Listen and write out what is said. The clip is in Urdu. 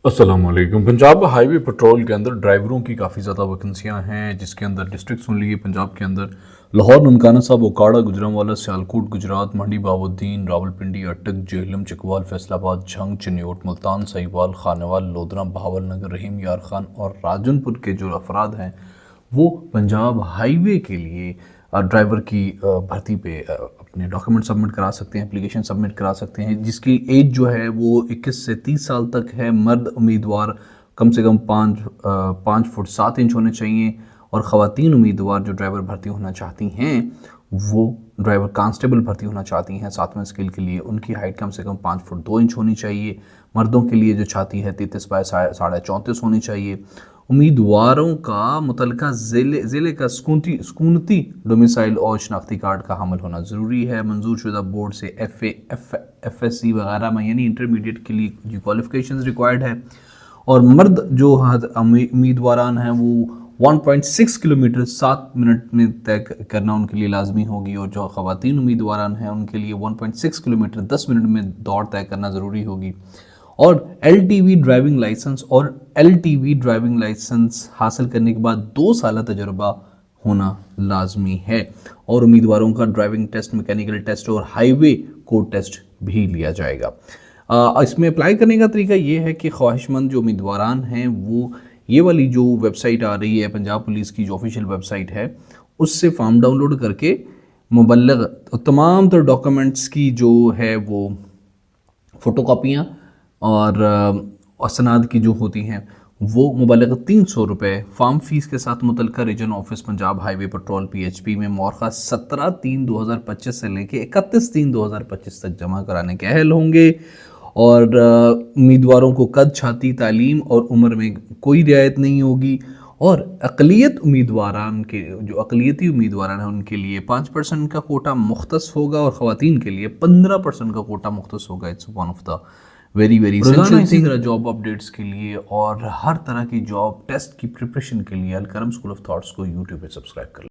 السلام علیکم۔ پنجاب ہائی وے پٹرول کے اندر ڈرائیوروں کی کافی زیادہ ویکنسیاں ہیں، جس کے اندر ڈسٹرکٹ سن لیجیے پنجاب کے اندر لاہور، ننکانہ صاحب، اوکاڑا، گجرانوالہ، سیالکوٹ گجرات، منڈی بہاؤالدین، راولپنڈی، اٹک، جہلم، چکوال، فیصل آباد، جھنگ، چنیوٹ، ملتان، سہیوال، خانیوال، لودھنا، بہاول نگر، رحیم یار خان اور راجن پور کے جو افراد ہیں وہ پنجاب ہائی وے کے لیے ڈرائیور کی بھرتی پہ اپنے ڈاکیومنٹ سبمٹ کرا سکتے ہیں، اپلیکیشن سبمٹ کرا سکتے ہیں، جس کی ایج جو ہے وہ 21 سے 30 سال تک ہے۔ مرد امیدوار کم سے کم 5 فٹ 7 انچ ہونے چاہیے، اور خواتین امیدوار جو ڈرائیور بھرتی ہونا چاہتی ہیں وہ ڈرائیور کانسٹیبل بھرتی ہونا چاہتی ہیں 7ویں اسکیل کے لیے، ان کی ہائٹ کم سے کم 5 فٹ 2 انچ ہونی چاہیے۔ مردوں کے لیے جو چاہتی ہے 33 بائی 34.5 ہونی چاہیے۔ امیدواروں کا متعلقہ ضلع کا سکونتی ڈومیسائل اور شناختی کارڈ کا حامل ہونا ضروری ہے۔ منظور شدہ بورڈ سے ایف ایس سی وغیرہ میں یعنی انٹرمیڈیٹ کے لیے جو کوالیفیکیشنز ریکوائرڈ ہے، اور مرد جو امیدواران ہیں وہ 1.6 کلومیٹر 7 منٹ میں طے کرنا ان کے لیے لازمی ہوگی، اور جو خواتین امیدواران ہیں ان کے لیے 1.6 کلومیٹر 10 منٹ میں دوڑ طے کرنا ضروری ہوگی، اور L T V driving licence حاصل کرنے کے بعد 2 سالہ تجربہ ہونا لازمی ہے، اور امیدواروں کا ڈرائیونگ ٹیسٹ، میکینیکل ٹیسٹ اور ہائی وے کوڈ ٹیسٹ بھی لیا جائے گا۔ اس میں اپلائی کرنے کا طریقہ یہ ہے کہ خواہش مند جو امیدواران ہیں وہ یہ والی جو ویب سائٹ آ رہی ہے پنجاب پولیس کی جو آفیشیل ویب سائٹ ہے اس سے فارم ڈاؤن لوڈ کر کے مبلغ تمام تر ڈاکومنٹس کی جو ہے وہ فوٹو کاپیاں اور اسناد کی جو ہوتی ہیں وہ مبلغ 300 روپے فارم فیس کے ساتھ متعلقہ ریجن آفس پنجاب ہائی وے پٹرول پی ایچ پی میں مورخہ 17/3/2025 سے لے کے 31/3/2025 تک جمع کرانے کے اہل ہوں گے، اور امیدواروں کو قد، چھاتی، تعلیم اور عمر میں کوئی رعایت نہیں ہوگی، اور جو اقلیتی امیدواران ہیں ان کے لیے 5% کا کوٹا مختص ہوگا، اور خواتین کے لیے 15% کا کوٹا مختص ہوگا۔ It's one of the very روزانہ اسی طرح جاب اپڈیٹس کے لیے اور ہر طرح کی جاب ٹیسٹ کی پریپریشن کے لیے الکرم اسکول آف تھاٹس کو یوٹیوب پہ سبسکرائب کر لیں۔